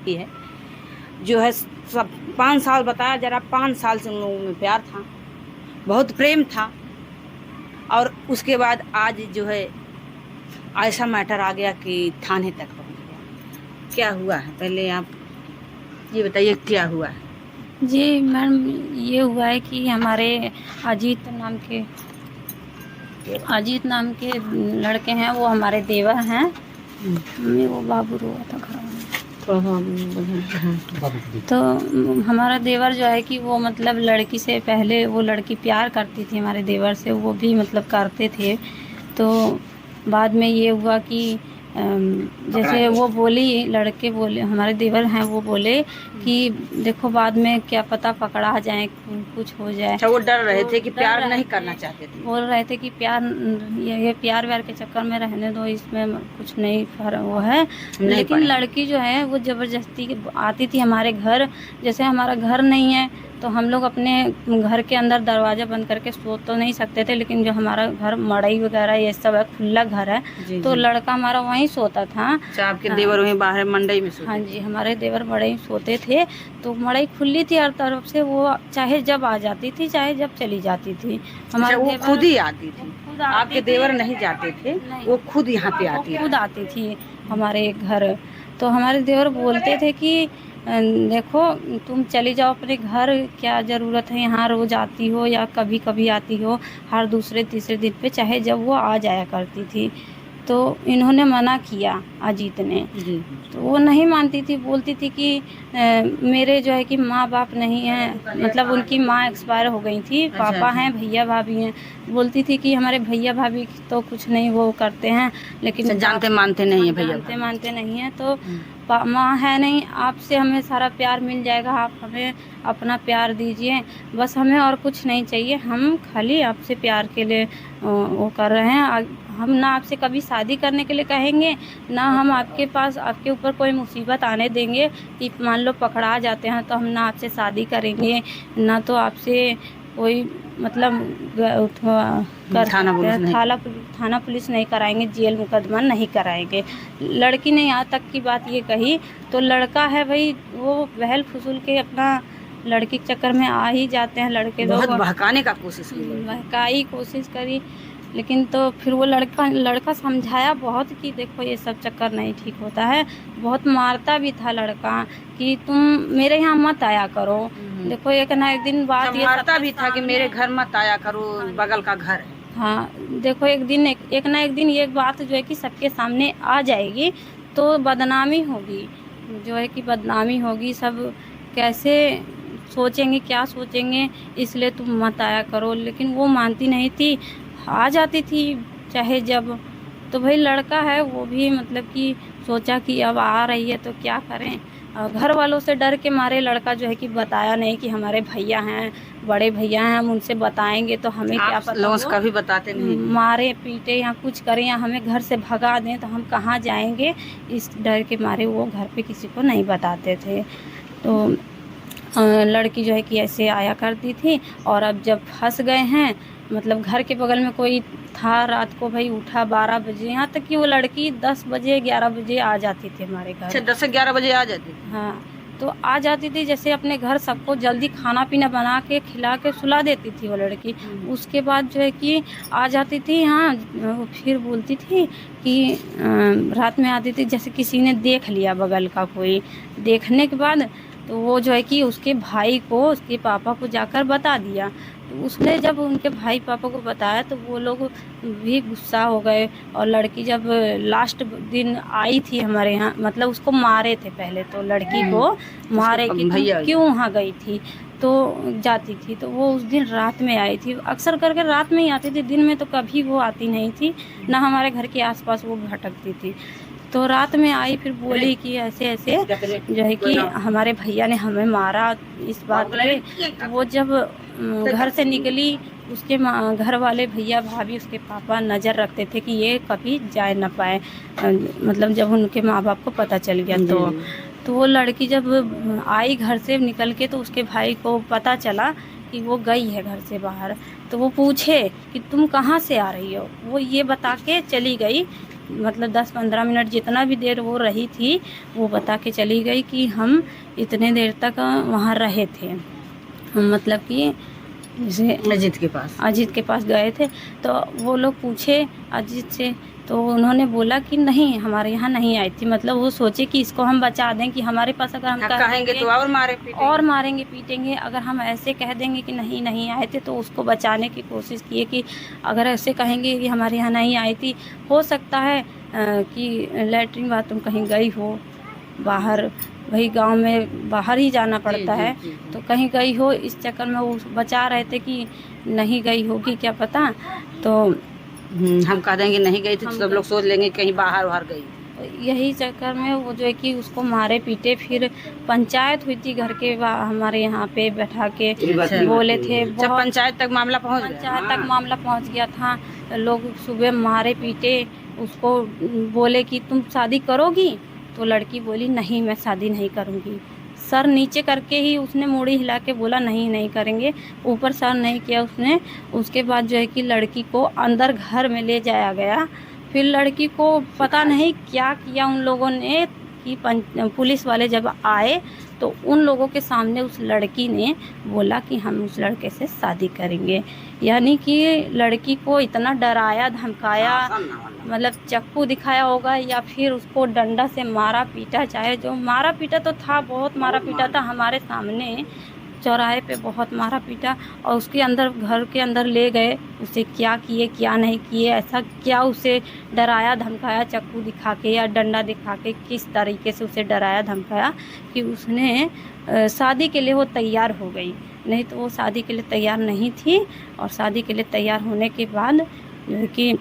है जो है सब 5 साल बताया जरा, 5 साल से उन लोगों में प्यार था, बहुत प्रेम था। और उसके बाद आज जो है ऐसा मैटर आ गया कि थाने तक पहुंच गया। क्या हुआ है पहले आप ये बताइए, क्या हुआ है? जी मैम, ये हुआ है कि हमारे अजीत नाम के अजीत नाम के लड़के हैं, वो हमारे देवर हैं। मम्मी वो बाबू रोआ था घर में। तो हमारा देवर जो है कि वो मतलब लड़की से पहले वो लड़की प्यार करती थी हमारे देवर से, वो भी मतलब करते थे। तो बाद में ये हुआ कि जैसे वो बोली, लड़के बोले, हमारे देवर हैं वो बोले कि देखो बाद में क्या पता पकड़ा जाए, कुछ हो जाए। अच्छा, वो डर रहे तो थे कि डर प्यार रहे नहीं थे, करना चाहते थे। बोल रहे थे कि प्यार, ये प्यार व्यार के चक्कर में रहने दो, इसमें कुछ नहीं वो है। नहीं लेकिन पड़ेंगे। लड़की जो है वो ज़बरदस्ती आती थी हमारे घर। जैसे हमारा घर नहीं है तो हम लोग अपने घर के अंदर दरवाज़ा बंद करके सो तो नहीं सकते थे, लेकिन जो हमारा घर मड़ई वगैरह ये सब है, खुला घर है, जी तो जी। लड़का हमारा वहीं सोता था। अच्छा, आपके हाँ, देवर वहीं बाहर मंडई में हाँ सोते जी, थे? हमारे देवर मड़ई सोते थे। तो मड़ई खुली थी हर तरफ से, वो चाहे जब आ जाती थी चाहे जब चली जाती थी। अच्छा, हमारे वो देवर खुद ही आती वो थी? खुद आपके आती थी। देवर नहीं जाते थे? नहीं, वो खुद यहाँ पे वो आती खुद थी? आती थी हमारे घर। तो हमारे देवर बोलते थे कि देखो तुम चली जाओ अपने घर, क्या ज़रूरत है यहाँ रोज़ आती हो या कभी कभी आती हो, हर दूसरे तीसरे दिन पे चाहे जब वो आ जाया करती थी। तो इन्होंने मना किया, अजीत ने। जी। तो वो नहीं मानती थी, बोलती थी कि मेरे जो है कि माँ बाप नहीं हैं, मतलब उनकी माँ एक्सपायर हो गई थी, अच्छा पापा अच्छा। हैं, भैया भाभी हैं। बोलती थी कि हमारे भैया भाभी तो कुछ नहीं वो करते हैं, लेकिन अच्छा, जानते मानते नहीं है भैया जानते भाभी? मानते नहीं हैं। तो हम्म। माँ है नहीं, आपसे हमें सारा प्यार मिल जाएगा, आप हमें अपना प्यार दीजिए, बस हमें और कुछ नहीं चाहिए, हम खाली आपसे प्यार के लिए वो कर रहे हैं। हम ना आपसे कभी शादी करने के लिए कहेंगे, ना हम आपके पास आपके ऊपर कोई मुसीबत आने देंगे कि मान लो पकड़ा जाते हैं तो हम ना आपसे शादी करेंगे, ना तो आपसे कोई मतलब कर थाना सकते पुलिस हैं, नहीं? थाना पुलिस नहीं कराएंगे, जेल मुकदमा नहीं कराएंगे। लड़की ने यहाँ तक की बात ये कही। तो लड़का है भाई, वो बहल फुसूल के अपना लड़की के चक्कर में आ ही जाते हैं लड़के बहुत लोग। बहकाने का कोशिश की लड़की को। बहकाई कोशिश करी, लेकिन तो फिर वो लड़का समझाया बहुत कि देखो ये सब चक्कर नहीं ठीक होता है। बहुत मारता भी था लड़का कि तुम मेरे यहाँ मत आया करो। देखो एक ना एक दिन अच्छा, बात ये मारता सबके भी था कि मेरे सामने। घर मत आया करो, हाँ बगल जी। का घर है। हाँ, देखो एक दिन एक ना एक दिन ये बात जो है कि सबके सामने आ जाएगी, तो बदनामी होगी, जो है कि बदनामी होगी, सब कैसे सोचेंगे, क्या सोचेंगे, इसलिए तुम मत आया करो। लेकिन वो मानती नहीं थी, आ जाती थी चाहे जब। तो भाई लड़का है वो भी मतलब कि सोचा कि अब आ रही है तो क्या करें। घर वालों से डर के मारे लड़का जो है कि बताया नहीं कि हमारे भैया हैं, बड़े भैया हैं, हम उनसे बताएंगे तो हमें क्या आप पता लोगों से वो कभी बताते नहीं हैं? मारे पीटे या कुछ करें या हमें घर से भगा दें तो हम कहाँ जाएंगे। इस डर के मारे वो घर पे किसी को नहीं बताते थे। तो लड़की जो है कि ऐसे आया करती थी। और अब जब फंस गए हैं, मतलब घर के बगल में कोई था, रात को भाई उठा 12 बजे, यहाँ तक कि वो लड़की 10 बजे 11 बजे आ जाती थी हमारे अच्छा, घर। 10 से 11 बजे आ जाती थी? हाँ, तो आ जाती थी, जैसे अपने घर सबको जल्दी खाना पीना बना के खिला के सुला देती थी वो लड़की। उसके बाद जो है कि आ जाती थी। हाँ, वो फिर बोलती थी कि रात में आती थी, जैसे किसी ने देख लिया बगल का कोई, देखने के बाद तो वो जो है कि उसके भाई को, उसके पापा को जाकर बता दिया। तो उसने जब उनके भाई पापा को बताया तो वो लोग भी गुस्सा हो गए। और लड़की जब लास्ट दिन आई थी हमारे यहाँ, मतलब उसको मारे थे पहले तो, लड़की को मारे उसके कि तुम भैया? क्यों वहाँ गई थी, तो जाती थी। तो वो उस दिन रात में आई थी, अक्सर करके रात में ही आती थी, दिन में तो कभी वो आती नहीं थी, ना हमारे घर के आसपास वो भटकती थी। तो रात में आई, फिर बोली कि ऐसे ऐसे जो है कि हमारे भैया ने हमें मारा इस बात पे। तो वो जब घर से निकली, उसके घर वाले भैया भाभी उसके पापा नज़र रखते थे कि ये कभी जाए ना पाए, मतलब जब उनके माँ बाप को पता चल गया तो वो लड़की जब आई घर से निकल के तो उसके भाई को पता चला कि वो गई है घर से बाहर। तो वो पूछे कि तुम कहाँ से आ रही हो, वो ये बता के चली गई मतलब 10-15 मिनट जितना भी देर वो रही थी, वो बता के चली गई कि हम इतने देर तक वहाँ रहे थे। मतलब कि जैसे अजीत के पास गए थे, तो वो लोग पूछे अजीत से, तो उन्होंने बोला कि नहीं, हमारे यहाँ नहीं आई थी। मतलब वो सोचे कि इसको हम बचा दें, कि हमारे पास अगर हम कहेंगे तो और मारेंगे पीटेंगे। अगर हम ऐसे कह देंगे कि नहीं नहीं आए थे, तो उसको बचाने की कोशिश किए कि अगर ऐसे कहेंगे कि हमारे यहाँ नहीं आई थी, हो सकता है कि लैट्रिन बाथरूम कहीं गई हो बाहर, वही गांव में बाहर ही जाना पड़ता है, तो कहीं गई हो, इस चक्कर में वो बचा रहे थे कि नहीं गई होगी, क्या पता। तो हम कह देंगे नहीं गई थी तो सब लोग सोच लेंगे कहीं बाहर गई। तो यही चक्कर में वो जो है कि उसको मारे पीटे। फिर पंचायत हुई थी घर के हमारे यहाँ पे बैठा के बोले थे। जब पंचायत तक मामला पहुँच गया था, लोग सुबह मारे पीटे उसको, बोले कि तुम शादी करोगी, तो लड़की बोली नहीं, मैं शादी नहीं करूँगी। सर नीचे करके ही उसने मूड़ी हिला के बोला नहीं नहीं करेंगे, ऊपर सर नहीं किया उसने। उसके बाद जो है कि लड़की को अंदर घर में ले जाया गया। फिर लड़की को पता नहीं क्या किया उन लोगों ने, कि पुलिस वाले जब आए तो उन लोगों के सामने उस लड़की ने बोला कि हम उस लड़के से शादी करेंगे। यानी कि लड़की को इतना डराया धमकाया, मतलब चाकू दिखाया होगा या फिर उसको डंडा से मारा पीटा। चाहे जो मारा पीटा तो था, बहुत मारा पीटा था, हमारे सामने चौराहे पे बहुत मारा पीटा। और उसके अंदर, घर के अंदर ले गए, उसे क्या किए क्या नहीं किए, ऐसा क्या उसे डराया धमकाया चाकू दिखा के या डंडा दिखा के, किस तरीके से उसे डराया धमकाया कि उसने शादी के लिए वो तैयार हो गई। नहीं तो वो शादी के लिए तैयार नहीं थी। और शादी के लिए तैयार होने के बाद कि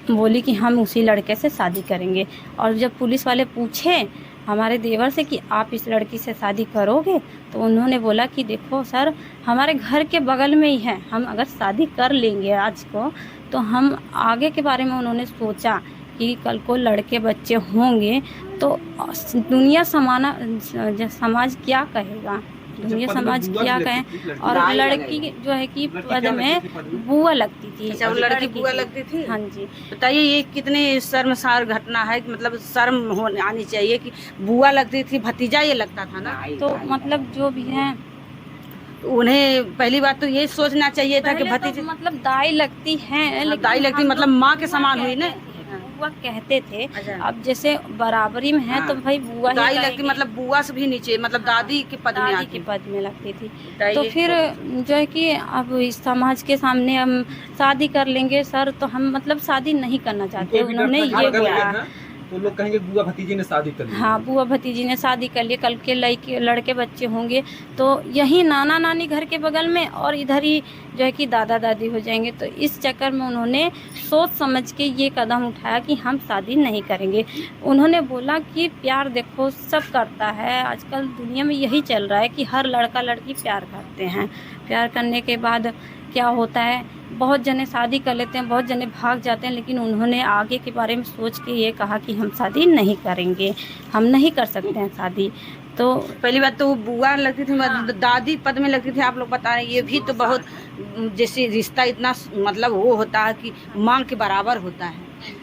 बोली कि हम उसी लड़के से शादी करेंगे। और जब पुलिस वाले पूछे हमारे देवर से कि आप इस लड़की से शादी करोगे, तो उन्होंने बोला कि देखो सर, हमारे घर के बगल में ही है, हम अगर शादी कर लेंगे आज को, तो हम आगे के बारे में उन्होंने सोचा कि कल को लड़के बच्चे होंगे तो दुनिया समाज क्या कहेगा, दुनिया समाज क्या कहें। और लड़की जो है कि पद में बुआ लगती थी। अच्छा, वो लड़की बुआ लगती थी। हाँ जी। बताइए ये कितनी शर्मसार घटना है, कि मतलब शर्म होने आनी चाहिए कि बुआ लगती थी, भतीजा ये लगता था ना। तो मतलब जो भी है, उन्हें पहली बात तो ये सोचना चाहिए था कि भतीजे मतलब दाई लगती है, दाई लगती मतलब माँ के समान हुई ना, बुआ कहते थे। अब जैसे बराबरी में है तो भाई बुआ ही दाई लगती, मतलब बुआ से भी नीचे, मतलब दादी के पद में लगती थी। तो फिर जो है कि अब इस समाज के सामने हम शादी कर लेंगे सर, तो हम मतलब शादी नहीं करना चाहते, उन्होंने ये बोला। तो लोग कहेंगे बुआ भतीजी ने शादी कर ली। हाँ, बुआ भतीजी ने शादी कर लिए, कल के लड़के बच्चे होंगे तो यही नाना नानी घर के बगल में, और इधर ही जो है कि दादा दादी हो जाएंगे। तो इस चक्कर में उन्होंने सोच समझ के ये कदम उठाया कि हम शादी नहीं करेंगे। उन्होंने बोला कि प्यार देखो सब करता है, आजकल दुनिया में यही चल रहा है कि हर लड़का लड़की प्यार करते हैं। प्यार करने के बाद क्या होता है, बहुत जने शादी कर लेते हैं, बहुत जने भाग जाते हैं, लेकिन उन्होंने आगे के बारे में सोच के ये कहा कि हम शादी नहीं करेंगे, हम नहीं कर सकते हैं शादी। तो पहली बात तो वो बुआ लगती थी, दादी पद में लगती थी, आप लोग बता रहे हैं, ये भी तो बहुत जैसे रिश्ता इतना मतलब वो होता है कि माँ के बराबर होता है,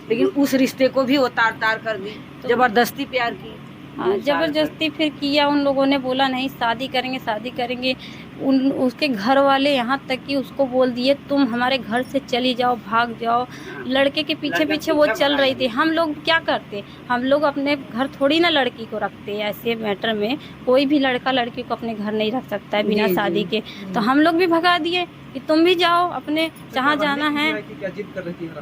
लेकिन उस रिश्ते को भी वो तार कर दी, जबरदस्ती प्यार की। हाँ, जबरदस्ती फिर किया। उन लोगों ने बोला नहीं शादी करेंगे। उसके घर वाले यहाँ तक कि उसको बोल दिए तुम हमारे घर से चली जाओ, भाग जाओ। लड़के के पीछे पीछे वो चल रही थी। हम लोग क्या करते, हम लोग अपने घर थोड़ी ना लड़की को रखते। ऐसे मैटर में कोई भी लड़का लड़की को अपने घर नहीं रख सकता है बिना शादी के। तो हम लोग भी भगा दिए कि तुम भी जाओ अपने जहाँ जाना है।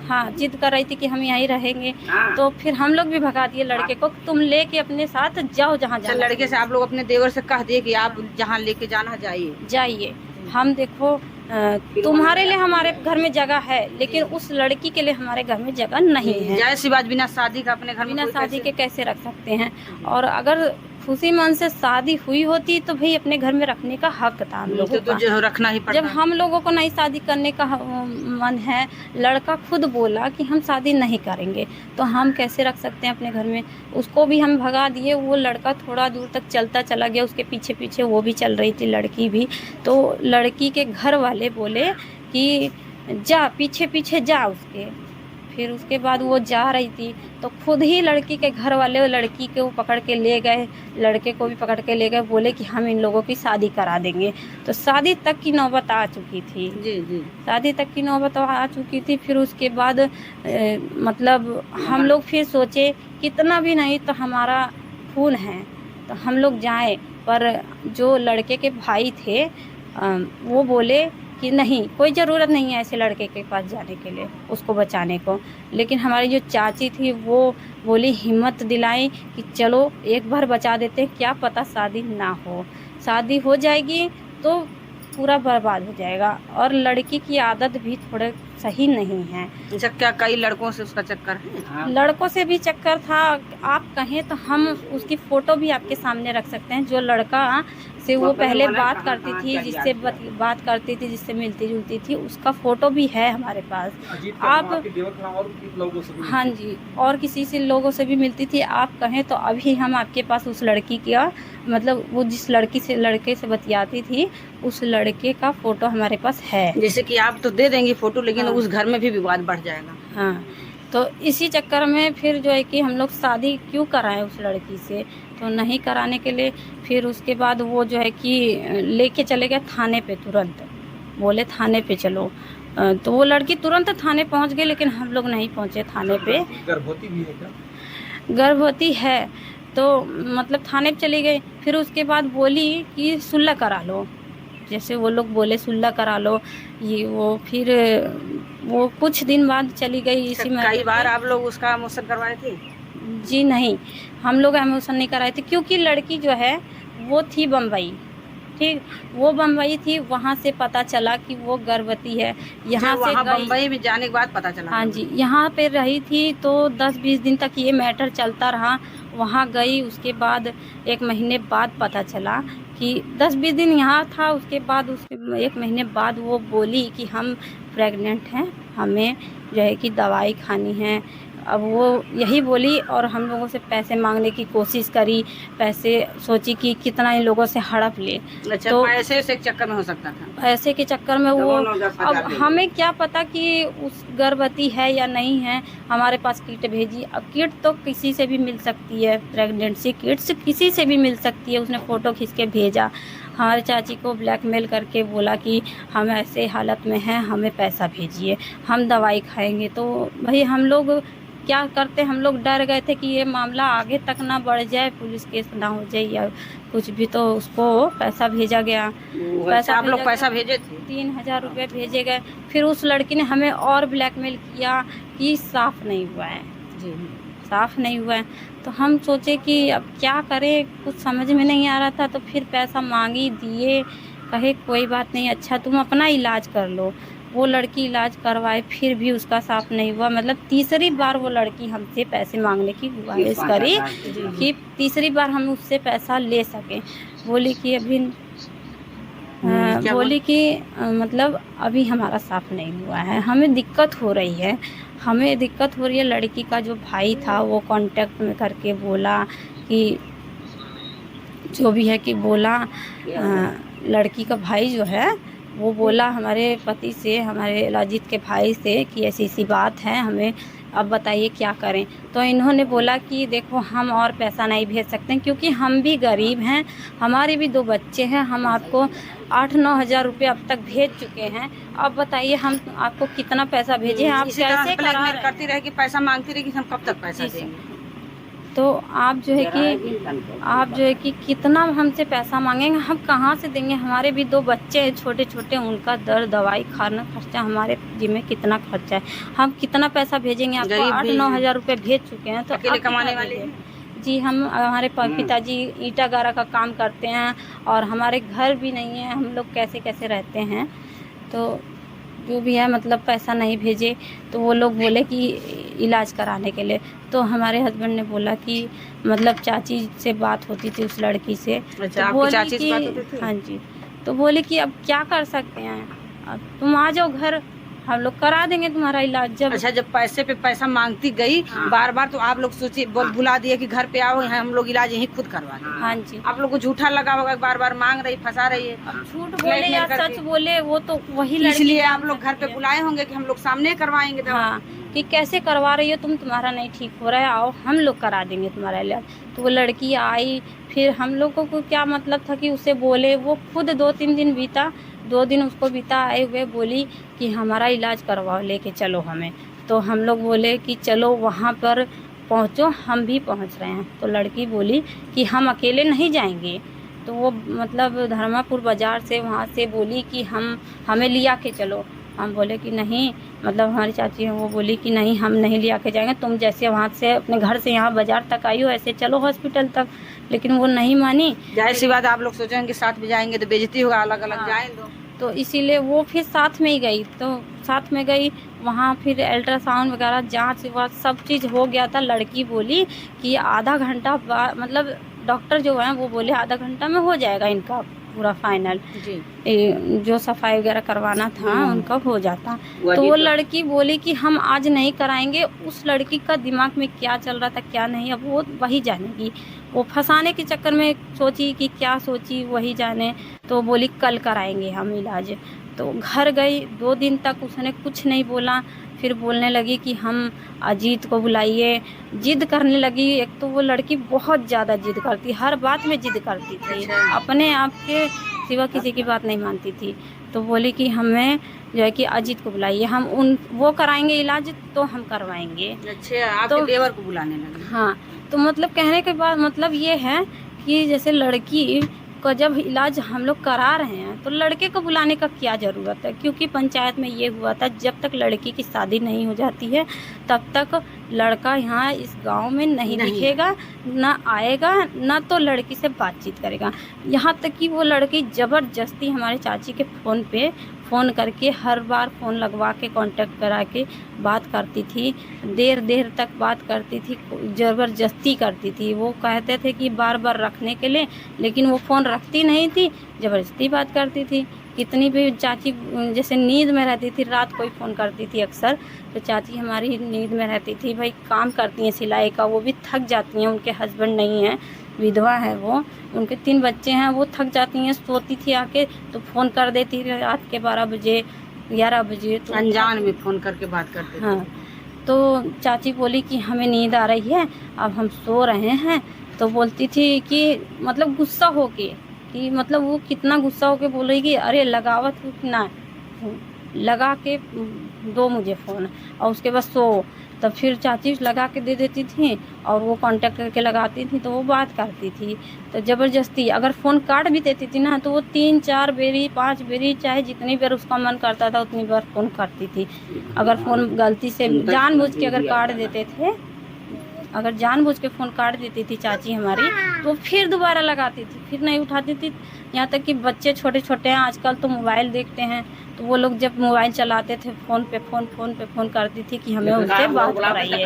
हाँ, जिद कर रही थी कि हम यहीं रहेंगे। तो फिर हम लोग भी भगा दिए लड़के को, तुम लेके अपने साथ जाओ जहाँ जाना। लड़के से आप लोग अपने देवर से कह दिए कि आप जहाँ लेके जाना जाइए। हम देखो तुम्हारे लिए हमारे घर में जगह है, लेकिन उस लड़की के लिए हमारे घर में जगह नहीं है। जायज़ सी बात, बिना शादी का अपने घर में बिना शादी के कैसे रख सकते हैं। और अगर खुशी मन से शादी हुई होती तो भाई अपने घर में रखने का हक था हम लोगों का। जो रखना ही पड़ता। जब हम लोगों को नहीं शादी करने का मन है, लड़का खुद बोला कि हम शादी नहीं करेंगे, तो हम कैसे रख सकते हैं अपने घर में। उसको भी हम भगा दिए। वो लड़का थोड़ा दूर तक चलता चला गया, उसके पीछे पीछे वो भी चल रही थी, लड़की भी। तो लड़की के घर वाले बोले कि जा पीछे पीछे जा उसके। फिर उसके बाद वो जा रही थी तो खुद ही लड़की के घर वाले लड़की को पकड़ के ले गए, लड़के को भी पकड़ के ले गए, बोले कि हम इन लोगों की शादी करा देंगे। तो शादी तक की नौबत आ चुकी थी। जी जी। शादी तक की नौबत आ चुकी थी। फिर उसके बाद मतलब हम लोग फिर सोचे कितना भी नहीं तो हमारा खून है तो हम लोग जाएं, पर जो लड़के के भाई थे वो बोले कि नहीं, कोई ज़रूरत नहीं है ऐसे लड़के के पास जाने के लिए, उसको बचाने को। लेकिन हमारी जो चाची थी वो बोली, हिम्मत दिलाई कि चलो एक बार बचा देते, क्या पता शादी ना हो, शादी हो जाएगी तो पूरा बर्बाद हो जाएगा। और लड़की की आदत भी थोड़े सही नहीं है। अच्छा, क्या कई लड़कों से उसका चक्कर है? लड़कों से भी चक्कर था। आप कहें तो हम उसकी फ़ोटो भी आपके सामने रख सकते हैं। जो लड़का से वो पहले बात करती थी, जिससे बात करती थी, जिससे मिलती जुलती थी, उसका फ़ोटो भी है हमारे पास। आप हाँ जी, और किसी से लोगों से भी मिलती थी। आप कहें तो अभी हम आपके पास उस लड़की का मतलब वो जिस लड़के से बतियाती थी उस लड़के का फ़ोटो हमारे पास है। जैसे कि आप तो दे देंगी फ़ोटो, लेकिन हाँ। उस घर में भी विवाद बढ़ जाएगा। हाँ, तो इसी चक्कर में फिर जो है कि हम लोग शादी क्यों कराएं उस लड़की से, तो नहीं कराने के लिए फिर उसके बाद वो जो है कि लेके चले गए थाने पे। तुरंत बोले थाने पे चलो, तो वो लड़की तुरंत थाने पहुंच गई, लेकिन हम लोग नहीं पहुंचे थाने पे। गर्भवती भी है क्या? गर्भवती है तो मतलब थाने पे चली गई। फिर उसके बाद बोली कि सुलह करा लो, जैसे वो लोग बोले सुलह करा लो ये वो। फिर वो कुछ दिन बाद चली गई इसी में। कई बार आप लोग उसका मोशन करवाए थे? जी नहीं, हम लोग एमोशन नहीं कराए थे, क्योंकि लड़की जो है वो थी बम्बई। ठीक, वो बम्बई थी, वहाँ से पता चला कि वो गर्भवती है। यहाँ से गई बम्बई में जाने के बाद पता चला? हाँ जी, यहाँ पे रही थी तो 10-20 दिन तक ये मैटर चलता रहा। वहाँ गई, उसके बाद 1 महीने बाद पता चला कि 10-20 दिन यहाँ था, उसके बाद उसके 1 महीने बाद वो बोली कि हम प्रेग्नेंट हैं, हमें जो है कि दवाई खानी है। अब वो यही बोली और हम लोगों से पैसे मांगने की कोशिश करी। पैसे सोची कि कितना इन लोगों से हड़प ले। अच्छा, तो पैसे से चक्कर में हो सकता था? पैसे के चक्कर में वो, अब हमें क्या पता कि उस गर्भवती है या नहीं है। हमारे पास किट भेजी। अब किट तो किसी से भी मिल सकती है, प्रेगनेंसी किट्स किसी से भी मिल सकती है। उसने फ़ोटो खींच के भेजा, हमारी चाची को ब्लैकमेल करके बोला कि हम ऐसे हालत में हैं, हमें पैसा भेजिए, हम दवाई खाएंगे। तो भाई हम लोग क्या करते, हम लोग डर गए थे कि ये मामला आगे तक ना बढ़ जाए, पुलिस केस ना हो जाए या कुछ भी। तो उसको पैसा भेजा गया। पैसा आप लोग पैसा भेजे थे? 3000 रुपये भेजे गए। फिर उस लड़की ने हमें और ब्लैकमेल किया कि साफ़ नहीं हुआ है जी, साफ़ नहीं हुआ है। तो हम सोचे कि अब क्या करें, कुछ समझ में नहीं आ रहा था। तो फिर पैसा मांगी, दिए, कहे कोई बात नहीं, अच्छा तुम अपना इलाज कर लो। वो लड़की इलाज करवाए, फिर भी उसका साफ़ नहीं हुआ। मतलब तीसरी बार वो लड़की हमसे पैसे मांगने की गुजारिश करी कि तीसरी बार हम उससे पैसा ले सकें। बोली कि अभी बोली कि मतलब अभी हमारा साफ़ नहीं हुआ है, हमें दिक्कत हो रही है, हमें दिक्कत हो रही है। लड़की का जो भाई था वो कांटेक्ट में करके बोला कि जो भी है कि बोला, लड़की का भाई जो है वो बोला हमारे पति से, हमारे अजीत के भाई से कि ऐसी ऐसी बात है, हमें अब बताइए क्या करें। तो इन्होंने बोला कि देखो हम और पैसा नहीं भेज सकते क्योंकि हम भी गरीब हैं, हमारे भी 2 बच्चे हैं, हम आपको 8-9 हज़ार रुपये अब तक भेज चुके हैं। अब बताइए हम आपको कितना पैसा भेजें, आप कैसे करा रहे? करती रहेगी, पैसा मांगती रहेगी, हम कब तक पैसा देंगे? तो आप जो है कि कितना हमसे पैसा मांगेंगे, हम कहाँ से देंगे? हमारे भी 2 बच्चे हैं छोटे छोटे, उनका दर दवाई खाना खर्चा, हमारे जिम्मे कितना खर्चा है, हम कितना पैसा भेजेंगे? आपको 8-9 हज़ार रुपये भेज चुके हैं। तो अकेले कमाने वाले हैं? जी, हम हमारे पिताजी ईंटा गारा का काम करते हैं और हमारे घर भी नहीं है, हम लोग कैसे कैसे रहते हैं। तो जो भी है मतलब पैसा नहीं भेजे। तो वो लोग बोले कि इलाज कराने के लिए। तो हमारे हस्बैंड ने बोला कि मतलब चाची से बात होती थी उस लड़की से। अच्छा, तो आपकी चाची से बात होती थी? हाँ जी। तो बोले कि अब क्या कर सकते हैं, अब तुम आ जाओ घर, हम लोग करा देंगे तुम्हारा इलाज। अच्छा, जब पैसे पे पैसा मांगती गई बार बार, तो आप लोग सोचिए बुला दिए कि घर पे आओ, यहाँ हम लोग इलाज यहीं खुद करवा दें। हाँ जी। आप लोग को झूठा लगा होगा, बार बार मांग रही, फंसा रही है। झूठ बोले या सच बोले वो तो वही लड़की इसलिए आप लोग घर पे बुलाए होंगे कि हम लोग सामने करवाएंगे। हाँ, कि कैसे करवा रही हो तुम, तुम्हारा नहीं ठीक हो रहा है, आओ हम लोग करा देंगे तुम्हारा इलाज। तो वो लड़की आई, फिर हम लोगों को क्या मतलब था कि उसे बोले, वो खुद 2-3 दिन बीता, 2 दिन उसको बीता आए हुए, बोली कि हमारा इलाज करवाओ, लेके चलो हमें। तो हम लोग बोले कि चलो वहाँ पर पहुँचो, हम भी पहुँच रहे हैं। तो लड़की बोली कि हम अकेले नहीं जाएंगे। तो वो मतलब धर्मापुर बाज़ार से वहाँ से बोली कि हमें लिया के चलो। हम बोले कि नहीं, मतलब हमारी चाची हैं, वो बोली कि नहीं हम नहीं लिया के जाएंगे, तुम जैसे वहाँ से अपने घर से यहाँ बाज़ार तक आई हो ऐसे चलो हॉस्पिटल तक। लेकिन वो नहीं मानी। जाहिर सी बात, आप लोग सोचेंगे साथ में जाएंगे तो बेइज्जती होगा, अलग अलग हाँ। जाएं दो। तो इसीलिए वो फिर साथ में ही गई। तो साथ में गई वहाँ, फिर अल्ट्रासाउंड वगैरह जांच वाच सब चीज़ हो गया था। लड़की बोली कि आधा घंटा बाद, मतलब डॉक्टर जो हैं वो बोले आधा घंटा में हो जाएगा इनका पूरा फाइनल, जो सफाई वगैरह करवाना था उनका हो जाता। तो वो लड़की बोली कि हम आज नहीं कराएंगे। उस लड़की का दिमाग में क्या चल रहा था क्या नहीं, अब वो वही जानेगी। वो फंसाने के चक्कर में सोची कि क्या सोची वही जाने। तो बोली कल कराएंगे हम इलाज। तो घर गई, 2 दिन तक उसने कुछ नहीं बोला। फिर बोलने लगी कि हम अजीत को बुलाइए, जिद करने लगी। एक तो वो लड़की बहुत ज़्यादा जिद करती, हर बात में जिद करती थी, अपने आप के सिवा किसी की बात नहीं मानती थी। तो बोली कि हमें जो है कि अजीत को बुलाइए, हम वो कराएंगे इलाज तो हम करवाएंगे। अच्छा, आपके देवर को बुलाने लगे? हाँ, तो मतलब कहने के बाद मतलब ये है कि जैसे लड़की का जब इलाज हम लोग करा रहे हैं तो लड़के को बुलाने का क्या ज़रूरत है, क्योंकि पंचायत में ये हुआ था जब तक लड़की की शादी नहीं हो जाती है तब तक लड़का यहाँ इस गांव में नहीं दिखेगा, ना आएगा, ना तो लड़की से बातचीत करेगा। यहाँ तक कि वो लड़की ज़बरदस्ती हमारे चाची के फ़ोन पे फ़ोन करके हर बार फ़ोन लगवा के कांटेक्ट करा के बात करती थी, देर तक बात करती थी, ज़बरदस्ती करती थी। वो कहते थे कि बार बार रखने के लिए, लेकिन वो फ़ोन रखती नहीं थी, ज़बरदस्ती बात करती थी। कितनी भी चाची जैसे नींद में रहती थी, रात को ही फ़ोन करती थी अक्सर। तो चाची हमारी नींद में रहती थी, भाई काम करती हैं सिलाई का, वो भी थक जाती हैं, उनके हस्बैंड नहीं हैं, विधवा है वो, उनके 3 बच्चे हैं, वो थक जाती हैं, सोती थी आके तो फ़ोन कर देती थी रात के 12 बजे 11 बजे। तो अनजान में फ़ोन करके बात करते थे। हाँ, तो चाची बोली कि हमें नींद आ रही है, अब हम सो रहे हैं। तो बोलती थी कि मतलब गुस्सा होके, कि मतलब वो कितना गुस्सा होके बोल रही कि अरे लगावत ना लगा के दो मुझे फ़ोन, और उसके बाद सो। तब फिर चाची लगा के दे देती थी और वो कांटेक्ट करके लगाती थी तो वो बात करती थी। तो ज़बरदस्ती अगर फ़ोन काट भी देती थी ना तो वो 3-4 बेरी 5 बेरी, चाहे जितनी बार उसका मन करता था उतनी बार फ़ोन करती थी। अगर फ़ोन गलती से जानबूझ के अगर काट देते थे, अगर जानबूझ के फ़ोन काट देती थी चाची हमारी, तो फिर दोबारा लगाती थी, फिर नहीं उठाती थी। यहाँ तक कि बच्चे छोटे छोटे हैं आजकल तो मोबाइल देखते हैं, तो वो लोग जब मोबाइल चलाते थे फ़ोन पे फ़ोन करती थी कि हमें उनसे बात कराइए।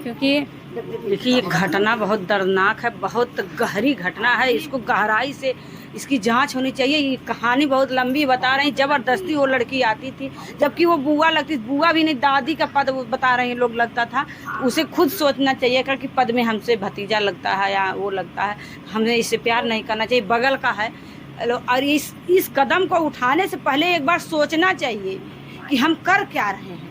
क्योंकि देखिए, ये घटना बहुत दर्दनाक है, बहुत गहरी घटना है। इसको गहराई से इसकी जांच होनी चाहिए। ये कहानी बहुत लंबी बता रही, ज़बरदस्ती वो लड़की आती थी, जबकि वो बुआ लगती, बुआ भी नहीं दादी का पद बता रहे हैं लोग लगता था। उसे खुद सोचना चाहिए कि पद में हमसे भतीजा लगता है या वो लगता है, हमें इससे प्यार नहीं करना चाहिए, बगल का है। और इस कदम को उठाने से पहले एक बार सोचना चाहिए कि हम कर क्या रहे हैं,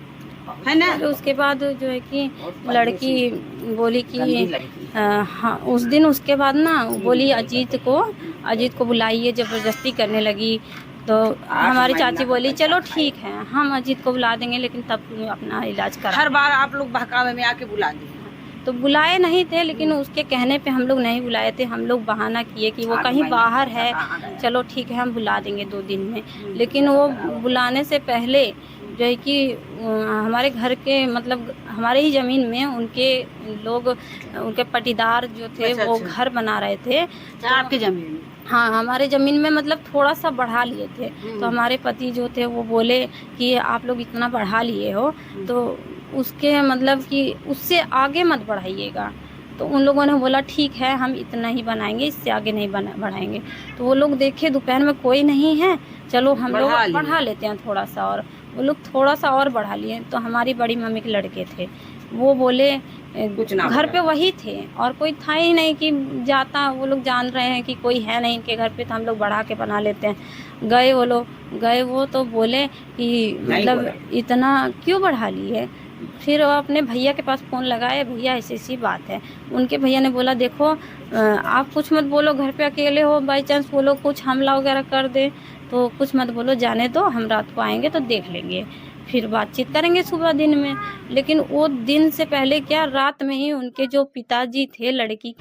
है ना। उसके बाद जो है कि लड़की बोली कि हाँ, उस दिन उसके बाद ना बोली अजीत को बुलाइए, ज़बरदस्ती करने लगी। तो हमारी चाची बोली चलो ठीक है हम अजीत को बुला देंगे, लेकिन तब तुम अपना इलाज करा। हर बार आप लोग बहकावे में आके बुला दिए। तो बुलाए नहीं थे, लेकिन उसके कहने पे हम लोग नहीं बुलाए थे। हम लोग बहाना किए कि वो कहीं बाहर है, चलो ठीक है हम बुला देंगे 2 दिन में। लेकिन वो बुलाने से पहले जो है कि हमारे घर के मतलब हमारे ही ज़मीन में उनके पटीदार जो थे वो घर बना रहे थे। आपकी ज़मीन में? हाँ, हमारे ज़मीन में मतलब थोड़ा सा बढ़ा लिए थे। तो हमारे पति जो थे वो बोले कि आप लोग इतना बढ़ा लिए हो तो उसके मतलब कि उससे आगे मत बढ़ाइएगा। तो उन लोगों ने बोला ठीक है हम इतना ही बनाएंगे, इससे आगे नहीं बढ़ाएंगे। तो वो लोग देखे दोपहर में कोई नहीं है, चलो हम लोग बढ़ा लेते हैं थोड़ा सा, और वो लोग थोड़ा सा और बढ़ा लिए। तो हमारी बड़ी मम्मी के लड़के थे, वो बोले घर पे वही थे और कोई था ही नहीं कि जाता, वो लोग जान रहे हैं कि कोई है नहीं इनके घर पे, तो हम लोग बढ़ा के बना लेते हैं। गए वो तो बोले कि मतलब इतना क्यों बढ़ा लिए, फिर वो अपने भैया के पास फ़ोन लगाए, भैया ऐसी बात है। उनके भैया ने बोला देखो आप कुछ मत बोलो, घर पे अकेले हो, बाई चांस वो लोग कुछ हमला वगैरह कर दे तो कुछ मत बोलो, जाने दो, हम रात को आएंगे तो देख लेंगे, फिर बातचीत करेंगे सुबह दिन में। लेकिन वो दिन से पहले क्या, रात में ही उनके जो पिताजी थे लड़की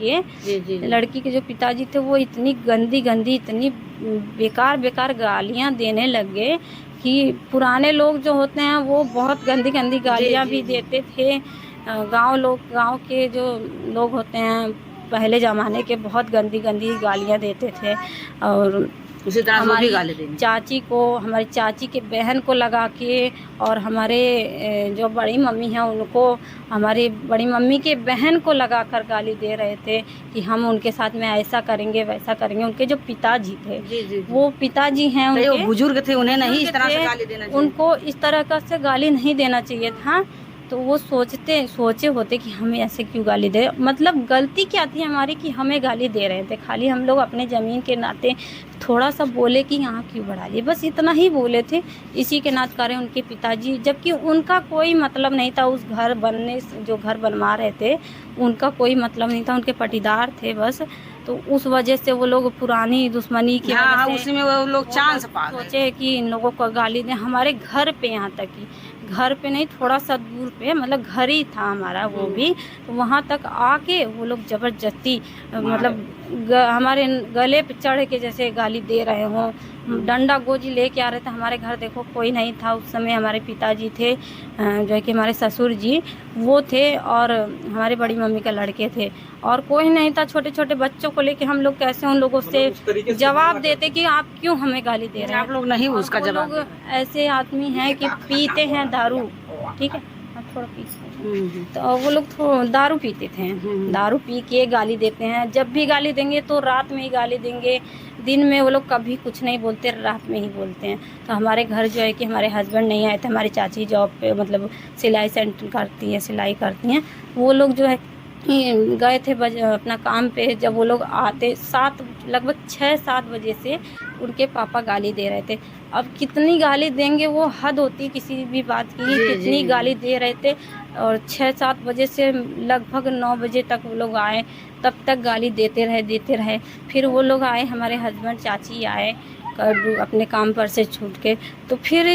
के जो पिताजी थे वो इतनी गंदी इतनी बेकार गालियां देने लग गए कि पुराने लोग जो होते हैं वो बहुत गंदी गालियां भी देते थे। गांव के जो लोग होते हैं पहले ज़माने के बहुत गंदी गालियां देते थे। और उसी तरह हमारी गाली देनी चाची को, हमारी चाची के बहन को लगा के, और हमारे जो बड़ी मम्मी हैं उनको, हमारी बड़ी मम्मी के बहन को लगा कर गाली दे रहे थे कि हम उनके साथ में ऐसा करेंगे वैसा करेंगे। उनके जो पिताजी थे वो पिताजी हैं उनके, वो बुजुर्ग थे, उन्हें नहीं इस तरह से गाली देना चाहिए, उनको इस तरह का से गाली नहीं देना चाहिए था। तो वो सोचे होते कि हमें ऐसे क्यों गाली दे, मतलब गलती क्या थी हमारी कि हमें गाली दे रहे थे। खाली हम लोग अपने ज़मीन के नाते थोड़ा सा बोले कि यहाँ क्यों बढ़ा लिए, बस इतना ही बोले थे। इसी के नात कारण उनके पिताजी, जबकि उनका कोई मतलब नहीं था उस घर बनने, जो घर बनवा रहे थे उनका कोई मतलब नहीं था, उनके पटीदार थे बस। तो उस वजह से वो लोग पुरानी दुश्मनी की वजह से उसी में वो लोग चांस पा गए, सोचे कि इन लोगों को गाली दें। हमारे घर पे, यहाँ तक कि घर पे नहीं, थोड़ा सा दूर पे, मतलब घर ही था हमारा वो भी, तो वहाँ तक आके वो लोग ज़बरदस्ती मतलब हमारे गले पे चढ़ के जैसे गाली दे रहे हों, डंडा गोजी लेके आ रहे थे। हमारे घर देखो कोई नहीं था उस समय, हमारे पिताजी थे जो है कि हमारे ससुर जी वो थे, और हमारी बड़ी मम्मी का लड़के थे, और कोई नहीं था। छोटे छोटे बच्चों को लेके हम लोग कैसे उन लोगों से जवाब देते कि आप क्यों हमें गाली दे रहे हैं, आप लोग नहीं उसका जवाब। लोग ऐसे आदमी हैं कि पीते हैं दारू, ठीक है थोड़ा पीछे, तो वो लोग दारू पीते थे, दारू पी के गाली देते हैं। जब भी गाली देंगे तो रात में ही गाली देंगे, दिन में वो लोग कभी कुछ नहीं बोलते, रात में ही बोलते हैं। तो हमारे घर जो है कि हमारे हस्बैंड नहीं आए थे, हमारी चाची जॉब पे मतलब सिलाई सेंटर करती है, सिलाई करती हैं, वो लोग जो है गए थे अपना काम पे। जब वो लोग आते लगभग 6-7 बजे से उनके पापा गाली दे रहे थे। अब कितनी गाली देंगे, वो हद होती किसी भी बात की, कितनी गाली दे रहे थे। और 6-7 बजे से लगभग 9 बजे तक वो लोग आए, तब तक गाली देते रहे। फिर वो लोग आए, हमारे हस्बैंड चाची आए अपने काम पर से छूट के, तो फिर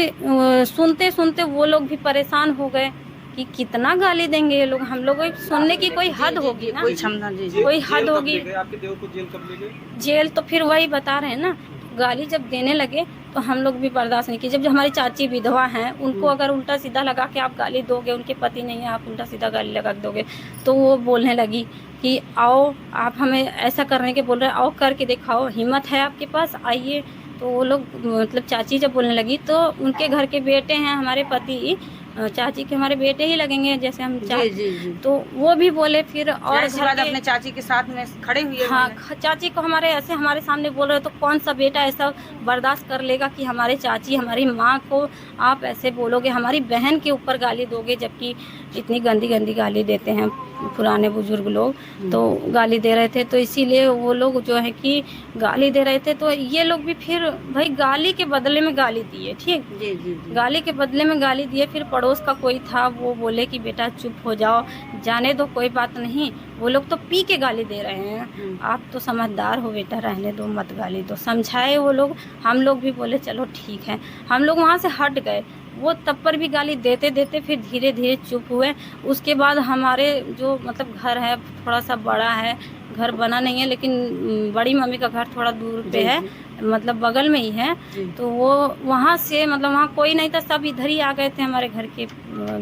सुनते सुनते वो लोग भी परेशान हो गए कि कितना गाली देंगे ये लोग, हम लोगों को सुनने की कोई हद होगी ना, कोई हद होगी। आपके देवर को जेल कब ले गए? जेल तो फिर वही बता रहे हैं ना, गाली जब देने लगे तो हम लोग भी बर्दाश्त नहीं किए। जब हमारी चाची विधवा हैं, उनको अगर उल्टा सीधा लगा के आप गाली दोगे, उनके पति नहीं है, आप उल्टा सीधा गाली लगा दोगे, तो वो बोलने लगी कि आओ, आप हमें ऐसा करने के बोल रहे हैं, आओ करके दिखाओ, हिम्मत है आपके पास, आइए। तो वो लोग मतलब चाची जब बोलने लगी तो उनके घर के बेटे हैं, हमारे पति चाची के हमारे बेटे ही लगेंगे जैसे हम जी। तो वो भी बोले फिर, और घर अपने चाची के साथ में खड़े हुए। हाँ, चाची को हमारे ऐसे हमारे सामने बोल रहे, तो कौन सा बेटा ऐसा बर्दाश्त कर लेगा कि हमारे चाची, हमारी माँ को आप ऐसे बोलोगे, हमारी बहन के ऊपर गाली दोगे, जबकि इतनी गंदी गाली देते हैं पुराने बुजुर्ग लोग। तो गाली दे रहे थे, तो इसीलिए वो लोग जो है कि गाली दे रहे थे, तो ये लोग भी फिर भाई गाली के बदले में गाली दिए, ठीक जी। गाली के बदले में गाली दिए। फिर पड़ोस का कोई था, वो बोले कि बेटा चुप हो जाओ, जाने दो, कोई बात नहीं, वो लोग तो पी के गाली दे रहे हैं, आप तो समझदार हो बेटा, रहने दो, मत गाली दो। समझाए वो लोग, हम लोग भी बोले चलो ठीक है, हम लोग वहाँ से हट गए। वो तब पर भी गाली देते फिर धीरे धीरे चुप हुए। उसके बाद हमारे जो मतलब घर है थोड़ा सा बड़ा है, घर बना नहीं है, लेकिन बड़ी मम्मी का घर थोड़ा दूर पे है, मतलब बगल में ही है। तो वो वहाँ से मतलब वहाँ कोई नहीं था, सब इधर ही आ गए थे हमारे घर के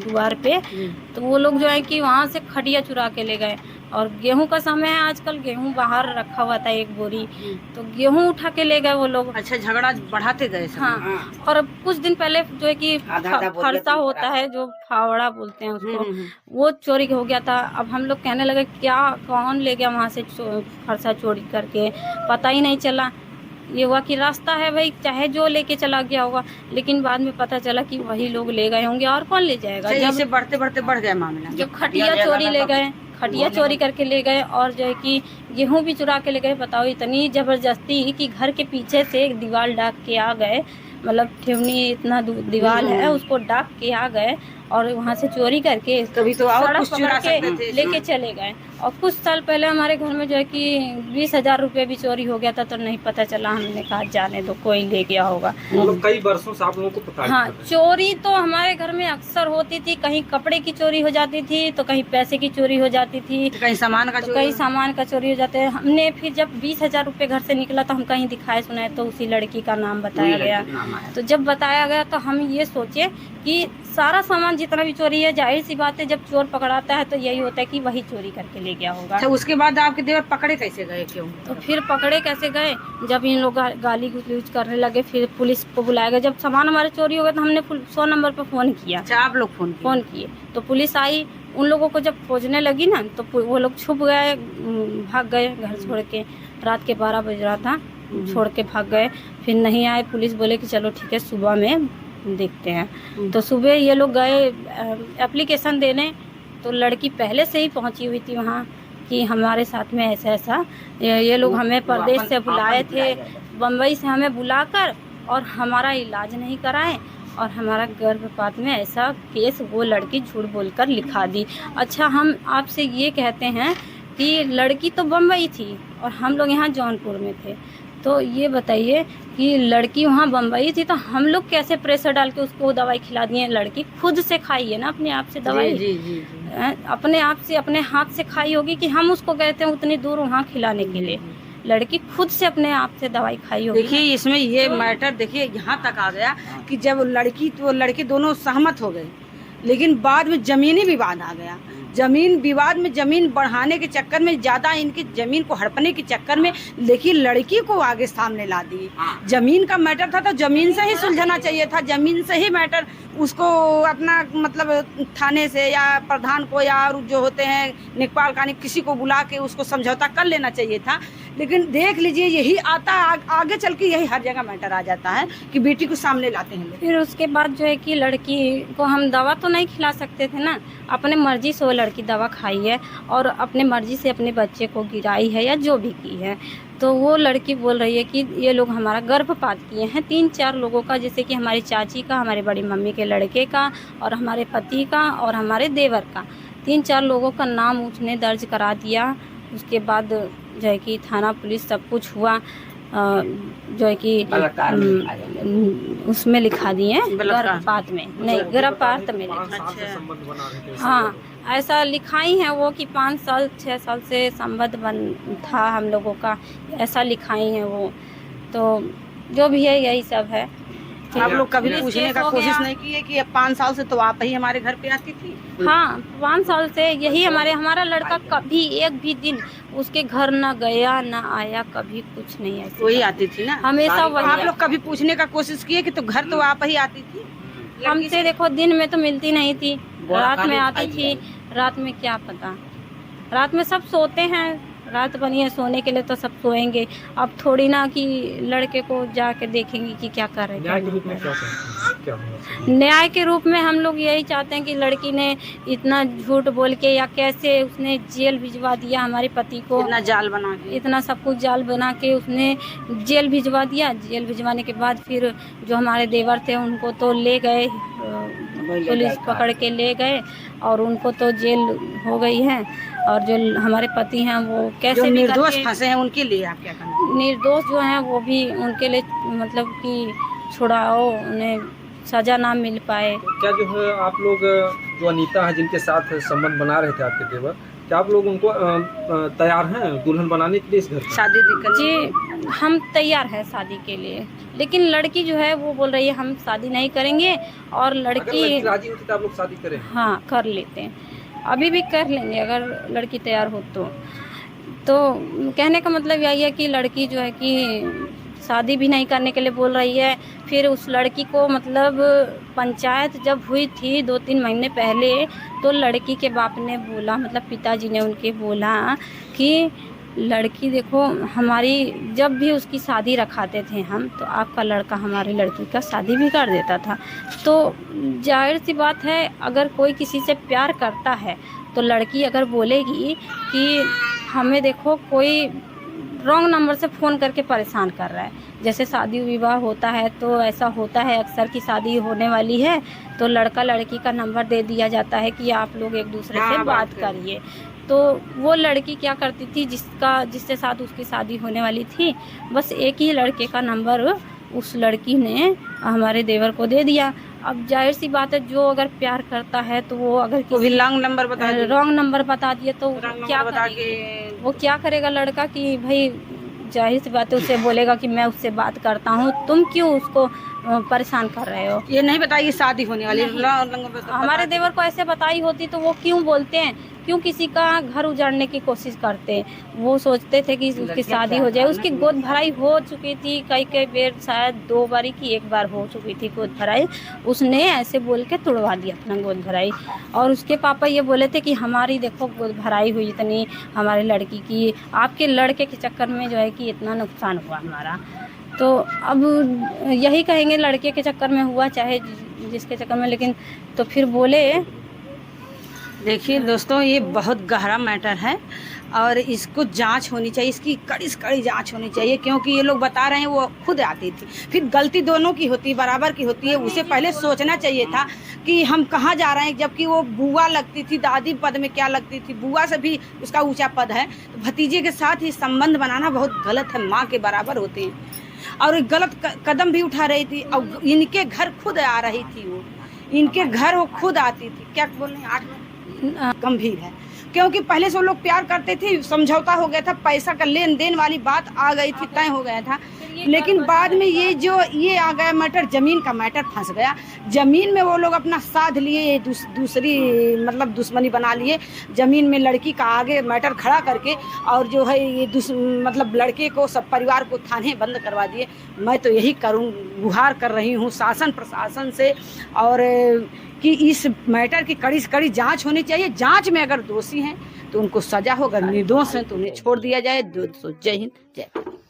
द्वार पे। तो वो लोग जो है कि वहाँ से खटिया चुरा के ले गए, और गेहूं का समय है आजकल, गेहूं बाहर रखा हुआ था 1 बोरी, तो गेहूं उठा के ले गए वो लोग। अच्छा, झगड़ा बढ़ाते गए। हाँ, और कुछ दिन पहले जो है कि फरसा होता है, जो फावड़ा बोलते हैं उसको, वो चोरी हो गया था। अब हम लोग कहने लगे क्या, कौन ले गया वहाँ से फरसा चोरी करके, पता ही नहीं चला। ये हुआ कि रास्ता है भाई, चाहे जो लेके चला गया होगा, लेकिन बाद में पता चला कि वही लोग ले गए होंगे, और कौन ले जाएगा। जब बढ़ते बढ़ गया मामला, जब खटिया चोरी ले गए, खटिया चोरी करके ले गए, और जो है कि गेहूं भी चुरा के ले गए। बताओ, इतनी ज़बरदस्ती कि घर के पीछे से एक दीवार डाक के आ गए, मतलब ठेवनी इतना दीवार है, उसको डाक के आ गए और वहाँ से चोरी करके कभी तो और सड़क कुछ पकड़ चुरा के सकते थे लेके चले गए। और कुछ साल पहले हमारे घर में जो है कि 20,000 रुपये भी चोरी हो गया था, तो नहीं पता चला, हमने कहा जाने दो, कोई ले गया होगा। मतलब कई वर्षों से आप लोगों को पता है। हाँ, चोरी तो हमारे घर में अक्सर होती थी, कहीं कपड़े की चोरी हो जाती थी, तो कहीं पैसे की चोरी हो जाती थी, कहीं सामान का तो कहीं सामान का चोरी हो जाते हैं। हमने फिर जब 20,000 रुपये घर से निकला तो हम कहीं दिखाए सुनाए तो उसी लड़की का नाम बताया गया। तो जब बताया गया तो हम ये सोचे कि सारा सामान जितना भी चोरी है, जाहिर सी बात है जब चोर पकड़ाता है तो यही होता है कि वही चोरी करके ले गया होगा। अच्छा, उसके बाद आपके देवर पकड़े कैसे गए, क्यों? तो फिर पकड़े कैसे गए, जब इन लोग गाली गुलूज करने लगे, फिर पुलिस को बुलाया गया। जब सामान हमारे चोरी हो गया तो हमने 100 नंबर पर फ़ोन किया। अच्छा, आप लोग फोन किए तो पुलिस आई। उन लोगों को जब खोजने लगी ना तो वो लोग छुप गए, भाग गए घर छोड़ के। रात के 12 बज रहा था, छोड़ के भाग गए। फिर नहीं आए, पुलिस बोले कि चलो ठीक है सुबह में देखते हैं। तो सुबह ये लोग गए एप्लीकेशन देने, तो लड़की पहले से ही पहुंची हुई थी वहाँ कि हमारे साथ में ऐसा ऐसा। ये लोग हमें प्रदेश से बुलाए थे, बम्बई से हमें बुलाकर, और हमारा इलाज नहीं कराए और हमारा गर्भपात में ऐसा केस वो लड़की झूठ बोलकर लिखा दी। अच्छा, हम आपसे ये कहते हैं कि लड़की तो बम्बई थी और हम लोग यहाँ जौनपुर में थे, तो ये बताइए कि लड़की वहाँ बम्बई थी तो हम लोग कैसे प्रेशर डाल के उसको दवाई खिला दिए? लड़की खुद से खाई है ना अपने आप से दवाई। जी, जी, जी। अपने आप से अपने हाथ से खाई होगी कि हम उसको गए थे उतनी दूर वहाँ खिलाने के लिए? लड़की खुद से अपने आप से दवाई खाई होगी। देखिए, इसमें ये मैटर देखिए यहाँ तक आ गया कि जब लड़की तो लड़के दोनों सहमत हो गए, लेकिन बाद में जमीनी विवाद आ गया। जमीन विवाद में जमीन बढ़ाने के चक्कर में, ज़्यादा इनकी जमीन को हड़पने के चक्कर में देखिए लड़की को आगे सामने ला दी। जमीन का मैटर था तो जमीन से ही सुलझाना चाहिए था, जमीन से ही मैटर उसको अपना मतलब थाने से या प्रधान को या जो होते हैं लेखपाल का किसी को बुला के उसको समझौता कर लेना चाहिए था। लेकिन देख लीजिए यही आता आगे चल के यही हर जगह मैटर आ जाता है कि बेटी को सामने लाते हैं। फिर उसके बाद जो है कि लड़की को हम दवा तो नहीं खिला सकते थे ना, अपने मर्जी से वो लड़की दवा खाई है और अपने मर्जी से अपने बच्चे को गिराई है या जो भी की है। तो वो लड़की बोल रही है कि ये लोग हमारा गर्भपात किए हैं 3-4 लोगों का, जैसे कि हमारी चाची का, हमारी बड़ी मम्मी के लड़के का और हमारे पति का और हमारे देवर का। 3-4 लोगों का नाम उसने दर्ज करा दिया। उसके बाद जो है कि थाना पुलिस सब कुछ हुआ, जो है कि उसमें लिखा दिए गर्भपात में, नहीं गर्भपात में लिखा। हाँ, ऐसा लिखाई है वो कि 5 साल 6 साल से संबंध बन था हम लोगों का, ऐसा लिखाई है वो। तो जो भी है यही सब है। आप लोग कभी पूछने का कोशिश नहीं किए कि 5 साल से तो आप ही हमारे घर पे आती थी? हाँ, 5 साल से यही हमारा लड़का कभी एक भी दिन उसके घर ना गया ना आया, कभी कुछ नहीं ऐसा। वही आती थी ना हमेशा वही। आप लोग कभी पूछने का कोशिश किए कि तो घर तो आप ही आती थी? हमसे देखो दिन में तो मिलती नहीं थी, रात में आती थी। रात में क्या पता, रात में सब सोते हैं, रात बनी है सोने के लिए तो सब सोएंगे। अब थोड़ी ना कि लड़के को जाके देखेंगे कि क्या कर रहे हैं। न्याय के रूप में क्या चाहते हैं? न्याय के रूप में हम लोग यही चाहते हैं कि लड़की ने इतना झूठ बोल के या कैसे उसने जेल भिजवा दिया हमारे पति को, इतना जाल बना के, इतना सब कुछ जाल बना के उसने जेल भिजवा दिया। जेल भिजवाने के बाद फिर जो हमारे देवर थे उनको तो ले गए, पुलिस पकड़ के ले गए और उनको तो जेल हो गई है। और जो हमारे पति हैं वो कैसे जो भी निर्दोष फंसे हैं उनके लिए आप क्या करना? निर्दोष जो हैं वो भी उनके लिए मतलब कि छुड़ाओ, उन्हें सज़ा ना मिल पाए। क्या जो है आप लोग जो अनीता है जिनके साथ संबंध बना रहे थे आपके देवर, क्या आप लोग उनको तैयार हैं दुल्हन बनाने के लिए इस घर पर? शादी जी, हम तैयार हैं शादी के लिए, लेकिन लड़की जो है वो बोल रही है हम शादी नहीं करेंगे। और लड़की राजी होती तो आप लोग शादी करें? हाँ, कर लेते हैं, अभी भी कर लेंगे अगर लड़की तैयार हो तो कहने का मतलब यही है कि लड़की जो है कि शादी भी नहीं करने के लिए बोल रही है। फिर उस लड़की को मतलब पंचायत जब हुई थी 2-3 महीने पहले, तो लड़की के बाप ने बोला, मतलब पिताजी ने उनके बोला कि लड़की देखो हमारी, जब भी उसकी शादी रखाते थे हम तो आपका लड़का हमारी लड़की का शादी भी कर देता था। तो जाहिर सी बात है अगर कोई किसी से प्यार करता है तो लड़की अगर बोलेगी कि हमें देखो कोई रॉन्ग नंबर से फ़ोन करके परेशान कर रहा है। जैसे शादी विवाह होता है तो ऐसा होता है अक्सर की शादी होने वाली है तो लड़का लड़की का नंबर दे दिया जाता है कि आप लोग एक दूसरे से बात करिए। तो वो लड़की क्या करती थी, जिसके साथ उसकी शादी होने वाली थी, बस एक ही लड़के का नंबर उस लड़की ने हमारे देवर को दे दिया। अब जाहिर सी बात है, जो अगर प्यार करता है तो वो अगर भी रॉन्ग नंबर बता दिए तो क्या करेगा? वो क्या करेगा लड़का कि भाई जाहिर सी बात है उसे बोलेगा कि मैं उससे बात करता हूँ, तुम क्यों उसको परेशान कर रहे हो? ये नहीं बताइए शादी होने वाली हमारे देवर को ऐसे बताई होती तो वो क्यों बोलते हैं, क्यों किसी का घर उजाड़ने की कोशिश करते हैं? वो सोचते थे कि उसकी शादी हो जाए। उसकी गोद भराई हो चुकी थी कई बेर, शायद 2 बारी की 1 बार हो चुकी थी गोद भराई। उसने ऐसे बोल के तुड़वा दिया अपना गोद भराई। और उसके पापा ये बोले थे कि हमारी देखो गोद भराई हुई इतनी हमारे लड़की की, आपके लड़के के चक्कर में जो है कि इतना नुकसान हुआ हमारा। तो अब यही कहेंगे लड़के के चक्कर में हुआ चाहे जिसके चक्कर में, लेकिन तो फिर बोले। देखिए दोस्तों, ये बहुत गहरा मैटर है और इसको जांच होनी चाहिए, इसकी कड़ी से कड़ी जांच होनी चाहिए, क्योंकि ये लोग बता रहे हैं वो खुद आती थी। फिर गलती दोनों की होती है, बराबर की होती है। उसे पहले सोचना चाहिए था कि हम कहाँ जा रहे हैं, जबकि वो बुआ लगती थी, दादी पद में क्या लगती थी, बुआ से भी उसका ऊंचा पद है। तो भतीजे के साथ ही संबंध बनाना बहुत गलत है, माँ के बराबर होते हैं। और गलत कदम भी उठा रही थी और इनके घर खुद आ रही थी, वो इनके घर वो खुद आती थी। क्या बोल रहे हैं? 8 मिनट गंभीर है, क्योंकि पहले से वो लोग प्यार करते थे, समझौता हो गया था, पैसा का लेन देन वाली बात आ गई थी, तय हो गया था। लेकिन बाद में ये आ गया मैटर, जमीन का मैटर फंस गया। जमीन में वो लोग अपना साध लिए, दूसरी मतलब दुश्मनी बना लिए जमीन में, लड़की का आगे मैटर खड़ा करके, और जो है ये मतलब लड़के को, सब परिवार को थाने बंद करवा दिए। मैं तो यही गुहार कर रही हूँ शासन प्रशासन से, और कि इस मैटर की कड़ी से कड़ी जांच होनी चाहिए। जांच में अगर दोषी हैं तो उनको सजा हो, अगर निर्दोष हैं तो उन्हें छोड़ दिया जाए। जय हिंद, जय भारत।